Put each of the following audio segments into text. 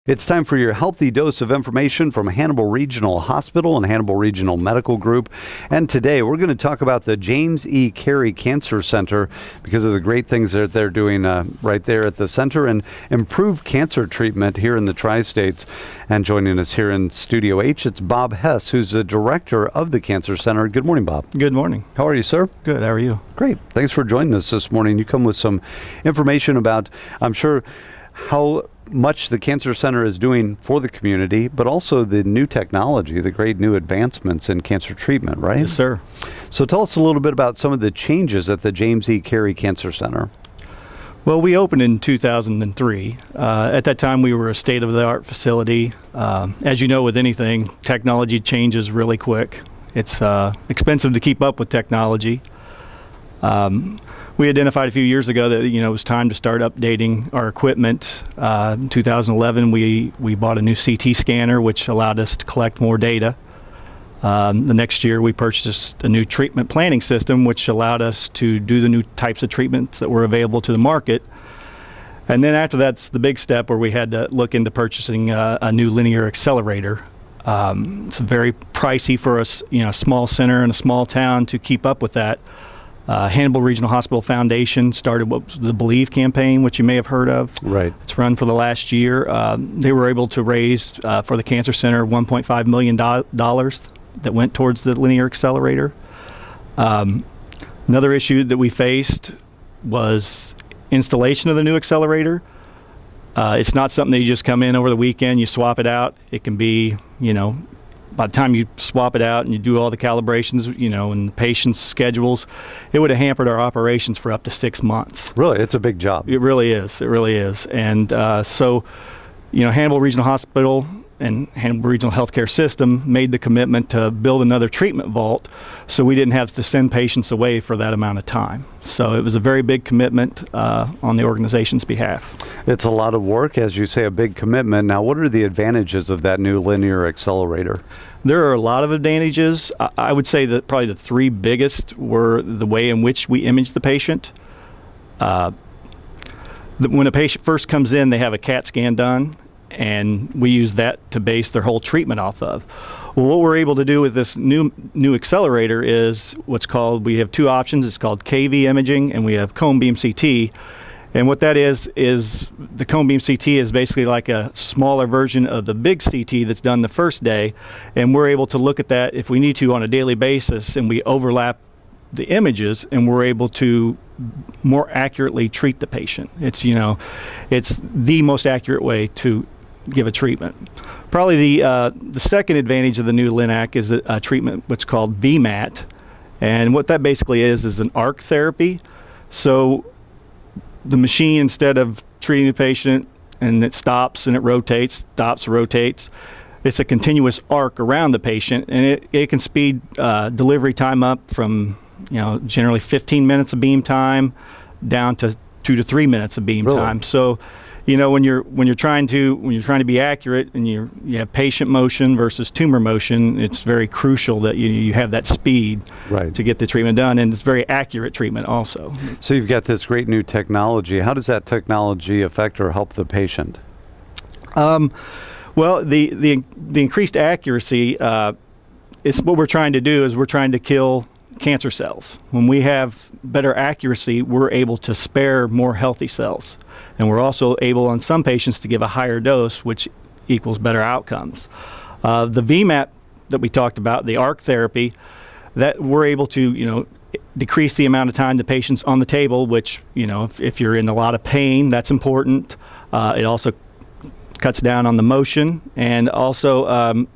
It's time for your healthy dose of information from Hannibal Regional Hospital and Hannibal Regional Medical Group. And today we're going to talk about the James E. Cary Cancer Center because of the great things that they're doing right there at the center and improved cancer treatment here in the Tri-States. And joining us here in Studio H, it's Bob Hess, who's the director of the Cancer Center. Good morning, Bob. Good morning. How are you, sir? Good. How are you? Great. Thanks for joining us this morning. You come with some information about, I'm sure, how much the Cancer Center is doing for the community, but also the new technology, the great new advancements in cancer treatment, right? Yes, sir. So tell us a little bit about some of the changes at the James E. Cary Cancer Center. Well, we opened in 2003. At that time, we were a state-of-the-art facility. As you know, with anything, technology changes really quick. It's expensive to keep up with technology. We identified a few years ago that it was time to start updating our equipment. In 2011, we bought a new CT scanner, which allowed us to collect more data. The next year, we purchased a new treatment planning system, which allowed us to do the new types of treatments that were available to the market. And then after that's the big step where we had to look into purchasing a new linear accelerator. It's very pricey for a small center in a small town to keep up with that. Hannibal Regional Hospital Foundation started what was the Believe campaign, which you may have heard of. Right. It's run for the last year. They were able to raise for the Cancer Center $1.5 million that went towards the linear accelerator. Another issue that we faced was installation of the new accelerator. It's not something that you just come in over the weekend, you swap it out. It can be, by the time you swap it out and you do all the calibrations, and the patient's schedules, it would have hampered our operations for up to 6 months. Really? It's a big job. It really is. It really is. And so, Hannibal Regional Hospital and Hannibal Regional Healthcare System made the commitment to build another treatment vault so we didn't have to send patients away for that amount of time. So it was a very big commitment on the organization's behalf. It's a lot of work, as you say, a big commitment. Now, what are the advantages of that new linear accelerator? There are a lot of advantages. I would say that probably the three biggest were the way in which we image the patient. When a patient first comes in, they have a CAT scan done, and we use that to base their whole treatment off of. Well, what we're able to do with this new accelerator is we have two options. It's called KV imaging, and we have cone beam CT. And what that is the cone beam CT is basically like a smaller version of the big CT that's done the first day, and we're able to look at that if we need to on a daily basis, and we overlap the images, and we're able to more accurately treat the patient. It's the most accurate way to give a treatment. Probably the second advantage of the new LINAC is a treatment what's called VMAT, and what that basically is an arc therapy. So the machine, instead of treating the patient and it stops and it rotates, stops, rotates, it's a continuous arc around the patient, and it can speed delivery time up from generally 15 minutes of beam time down to 2 to 3 minutes of beam time. So when you're trying to be accurate and you have patient motion versus tumor motion, it's very crucial that you have that speed to get the treatment done, and it's very accurate treatment also. So you've got this great new technology. How does that technology affect or help the patient? Well, the increased accuracy is what we're trying to do. Is we're trying to kill cancer cells. When we have better accuracy, we're able to spare more healthy cells. And we're also able, on some patients, to give a higher dose, which equals better outcomes. The VMAT that we talked about, the arc therapy, that we're able to, decrease the amount of time the patient's on the table, which, if you're in a lot of pain, that's important. It also cuts down on the motion, and also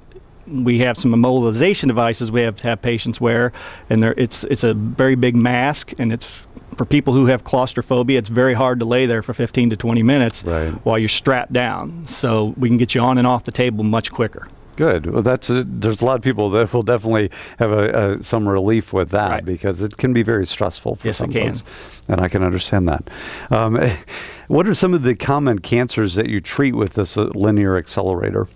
we have some immobilization devices we have to have patients wear, and it's a very big mask, and it's for people who have claustrophobia. It's very hard to lay there for 15 to 20 minutes while you're strapped down. So we can get you on and off the table much quicker. Good. Well, there's a lot of people that will definitely have some relief with that because it can be very stressful for some folks. And I can understand that. What are some of the common cancers that you treat with this linear accelerator?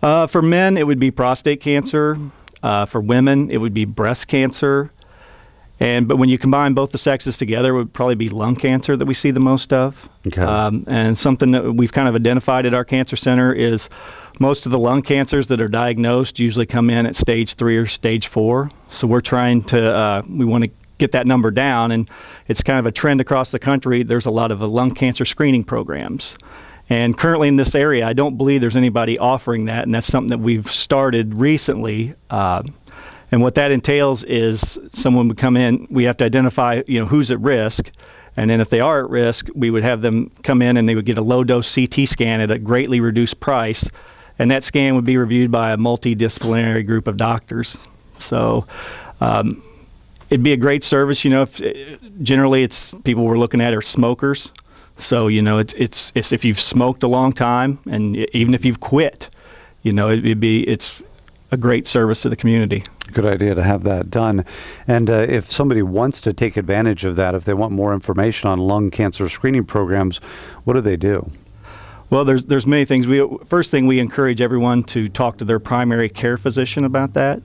For men, it would be prostate cancer. For women, it would be breast cancer. But when you combine both the sexes together, it would probably be lung cancer that we see the most of. Okay. And something that we've kind of identified at our cancer center is most of the lung cancers that are diagnosed usually come in at stage 3 or stage 4. So we're trying to, we want to get that number down, and it's kind of a trend across the country. There's a lot of lung cancer screening programs. And currently in this area, I don't believe there's anybody offering that, and that's something that we've started recently. And what that entails is someone would come in, we have to identify, who's at risk, and then if they are at risk, we would have them come in and they would get a low-dose CT scan at a greatly reduced price, and that scan would be reviewed by a multidisciplinary group of doctors. So it'd be a great service, if generally it's people we're looking at are smokers. So, it's if you've smoked a long time, and even if you've quit, it's a great service to the community. Good idea to have that done. And if somebody wants to take advantage of that, if they want more information on lung cancer screening programs, what do they do? Well, there's many things. First thing, we encourage everyone to talk to their primary care physician about that.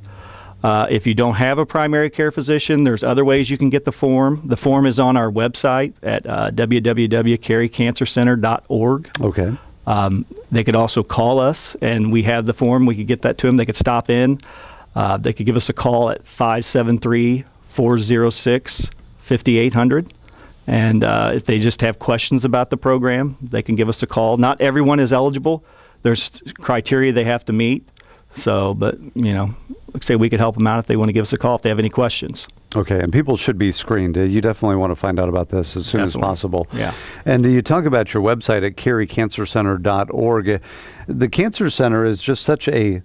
If you don't have a primary care physician, there's other ways you can get the form. The form is on our website at www.carycancercenter.org. Okay. They could also call us, and we have the form. We could get that to them. They could stop in. They could give us a call at 573-406-5800. And if they just have questions about the program, they can give us a call. Not everyone is eligible. There's criteria they have to meet. So, but, like I say, we could help them out if they want to give us a call if they have any questions. Okay, and people should be screened. You definitely want to find out about this as soon as possible. Yeah. And you talk about your website at carycancercenter.org. The Cancer Center is just such a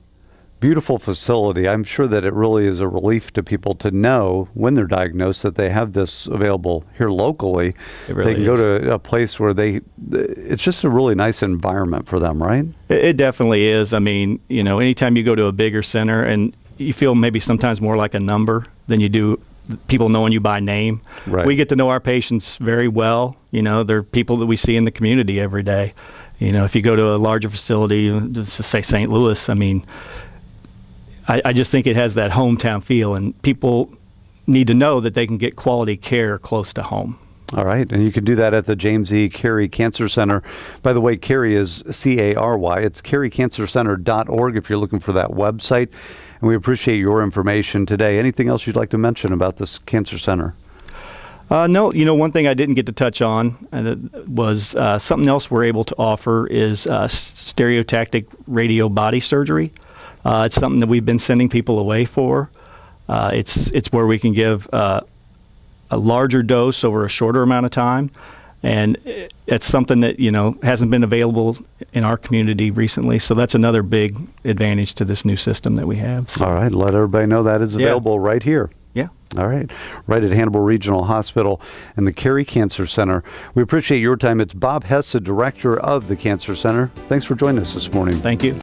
beautiful facility. I'm sure that it really is a relief to people to know when they're diagnosed that they have this available here locally. It really they can go to a place where it's just a really nice environment for them, right? It definitely is. I mean, anytime you go to a bigger center and you feel maybe sometimes more like a number than you do people knowing you by name. Right. We get to know our patients very well. They're people that we see in the community every day. If you go to a larger facility, just say St. Louis, I mean, I just think it has that hometown feel, and people need to know that they can get quality care close to home. All right, and you can do that at the James E. Cary Cancer Center. By the way, Cary is C-A-R-Y. It's carycancercenter.org if you're looking for that website. And we appreciate your information today. Anything else you'd like to mention about this cancer center? No, one thing I didn't get to touch on was something else we're able to offer is stereotactic radio body surgery. It's something that we've been sending people away for. It's where we can give a larger dose over a shorter amount of time, and it's something that hasn't been available in our community recently. So that's another big advantage to this new system that we have. So. All right, let everybody know that is available right here. Yeah. All right. Right at Hannibal Regional Hospital and the Cary Cancer Center. We appreciate your time. It's Bob Hess, the director of the Cancer Center. Thanks for joining us this morning. Thank you.